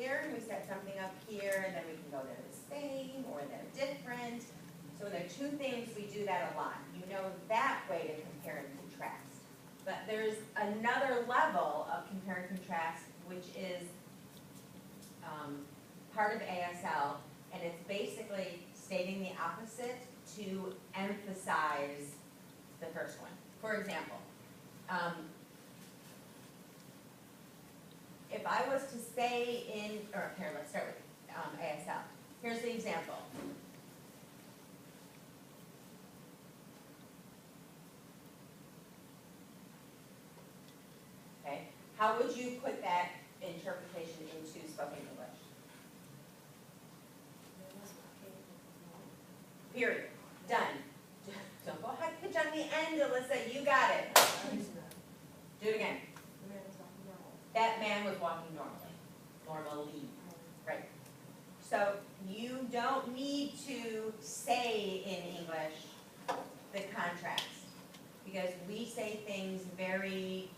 here, and we set something up here, and then we can go they're the same, or they're different. So when there are two things, we do that a lot. You know that way to compare and contrast. But there's another level of compare and contrast, which is part of ASL, and it's basically stating the opposite to emphasize the first one. For example, if I was to say here, let's start with ASL. Here's the example. Okay, how would you put that interpretation into spoken English? Period. Done. Don't go high pitch on the end, Alyssa. You got it. Do it again. That man was walking normally. Right. So you don't need to say in English the contrast, because we say things very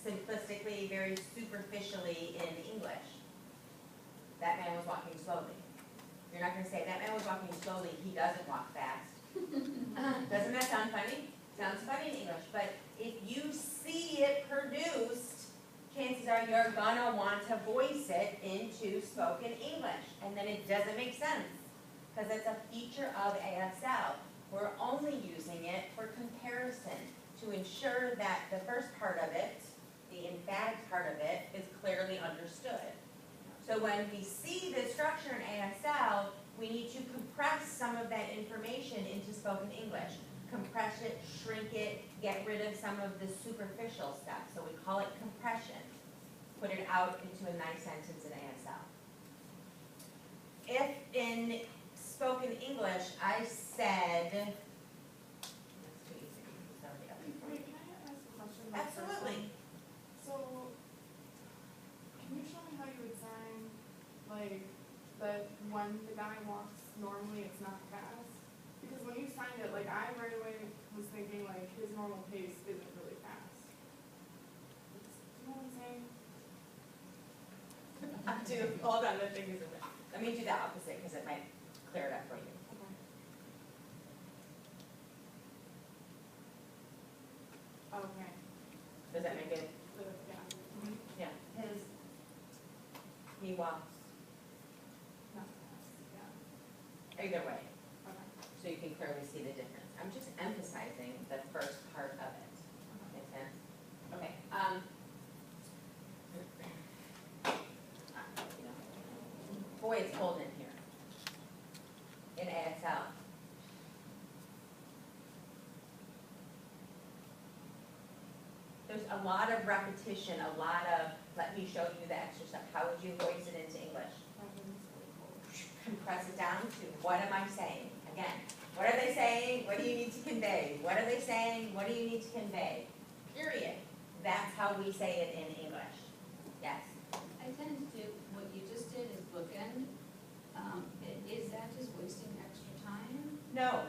simplistically, very superficially in English. That man was walking slowly. You're not going to say, that man was walking slowly, he doesn't walk fast. Doesn't that sound funny? Sounds funny in English, but if you see it produced, chances are you're going to want to voice it into spoken English, and then it doesn't make sense, because it's a feature of ASL. We're only using it for comparison to ensure that the first part of it, the emphatic part of it, is clearly understood. So when we see the structure in ASL, we need to compress some of that information into spoken English. Compress it, shrink it, get rid of some of the superficial stuff. So we call it compression. Put it out into a nice sentence in ASL. If in spoken English I said, that's too easy. Wait, can I ask a question? Absolutely. So, can you show me how you would sign, like, that when the guy walks normally, it's not fast? Because when you signed it, like, I right away was thinking, like, his normal pace isn't really fast. You know what I'm saying? Hold on, let me do the opposite, because it might clear it up for you. Okay. Does that make it? Yeah. Yeah. He walks Not fast, yeah. either way, Okay. so you can clearly see the difference. I'm just emphasizing the first part of it. Make sense? Okay. Boy, it's cold in here. In ASL. There's a lot of repetition, a lot of, let me show you the extra stuff. How would you voice it into English? Compress it down to, what am I saying? Again, what are they saying? What do you need to convey? What are they saying? What do you need to convey? Period. That's how we say it in English. Yes? I tend to do what you just did is bookend. Is that just wasting extra time? No.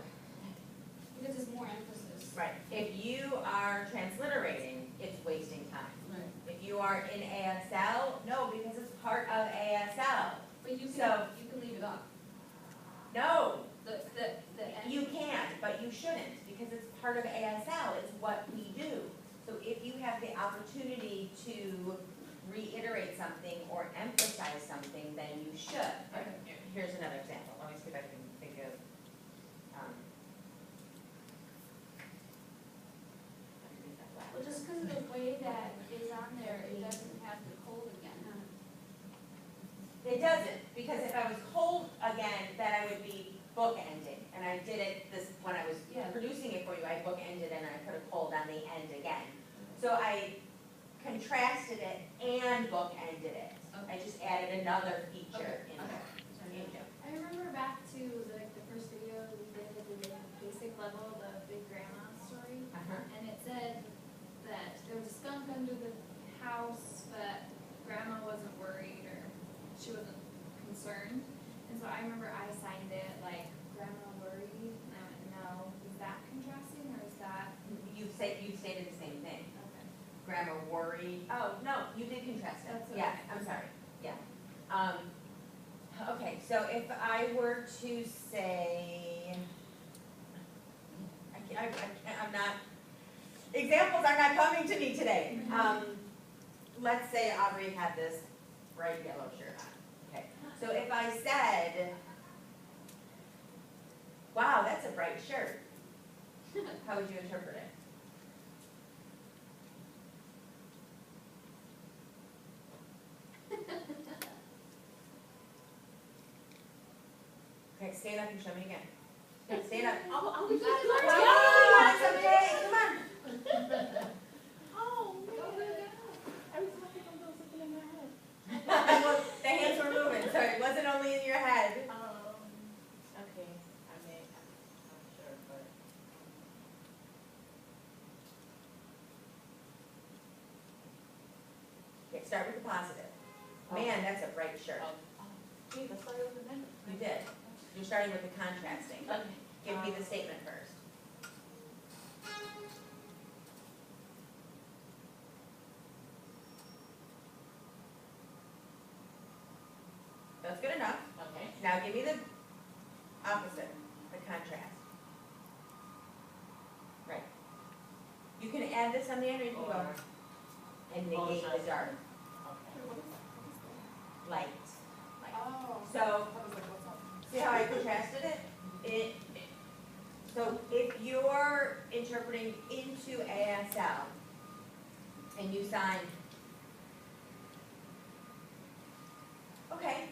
Because it's more emphasis. Right. If you are transliterating, it's wasting time. Right. If you are in ASL, no, because it's part of ASL. But you So- can leave it up. No, The end. you can, but you shouldn't, because it's part of ASL, it's what we do. So if you have the opportunity to reiterate something or emphasize something, then you should. Here's another example, let me see if I can think of, Well, just because of the way that is on there, it doesn't have the cold again. It doesn't, because if I was cold again, then I would be bookending. And I did it when I was Yeah. producing it for you, I bookended and I put a cold on the end again. So I contrasted it and bookended it. I just added another feature in there. I remember back to the first video we did at the basic level, the big grandma story, Uh-huh. and it said that there was a skunk under the house, but grandma wasn't worried or she wasn't concerned. And so I remember I signed it like grandma worried, and I went, no, is that contrasting or is that? You stated the same thing. Okay. Grammar worry. Oh, no, you did contrast it. That's what Yeah, I- I'm sorry. Yeah. Okay, so if I were to say, I'm not, examples are not coming to me today. Let's say Aubrey had this bright yellow shirt on, okay? So if I said, wow, that's a bright shirt, how would you interpret it? Okay, stand up and show me again. Okay, stand up. I'll be Come on, it's okay, come on. Oh, Go, go, go. I was looking at those something in my head. Well, the hands were moving, so it wasn't only in your head. Okay, I'm not sure, but. Okay, start with the positive. Man, that's a bright shirt. Gee, that's what I was remembering. You did. You're starting with the contrasting. Okay. Give me the statement first. That's good enough. Okay. Now give me the opposite, the contrast. Right. You can add this on the end or you can go Or, and negate the dark, okay. light. Oh. So, I was like, what's up? see how I contrasted it? So if you're interpreting into ASL and you sign, okay,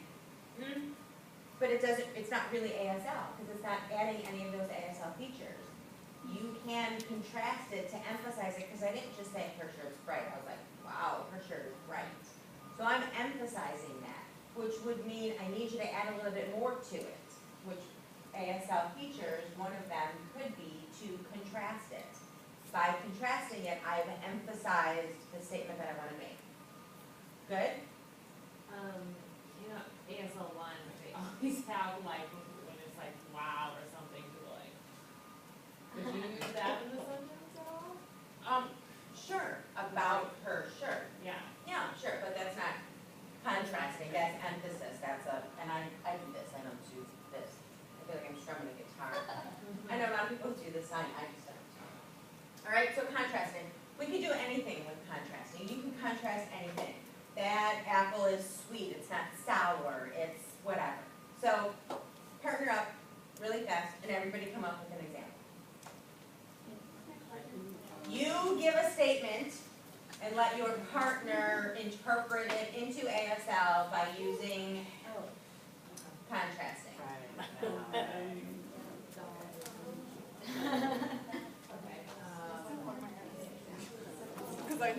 but it doesn't, it's not really ASL because it's not adding any of those ASL features. You can contrast it to emphasize it, because I didn't just say her shirt's bright, I was like, wow, her shirt is bright. So I'm emphasizing that, which would mean I need you to add a little bit more to it, which ASL features, one of them could be to contrast it. By contrasting it, I've emphasized the statement that I want to make. Good? You know, ASL one, they always have like, when it's like wow or something to like. Did you use that in the sentence at all? Sure, about her shirt. Yeah. Yeah, sure, but that's not contrasting, that's emphasis, that's and I do this, I don't do this. I feel like I'm strumming a guitar. I know a lot of people do this, I just don't. All right, so contrasting. We can do anything with contrasting. You can contrast anything. That apple is sweet, it's not sour, it's whatever. So partner up really fast and everybody come up with an example. You give a statement and let your partner interpret it into ASL by using contrasting. Right. Because I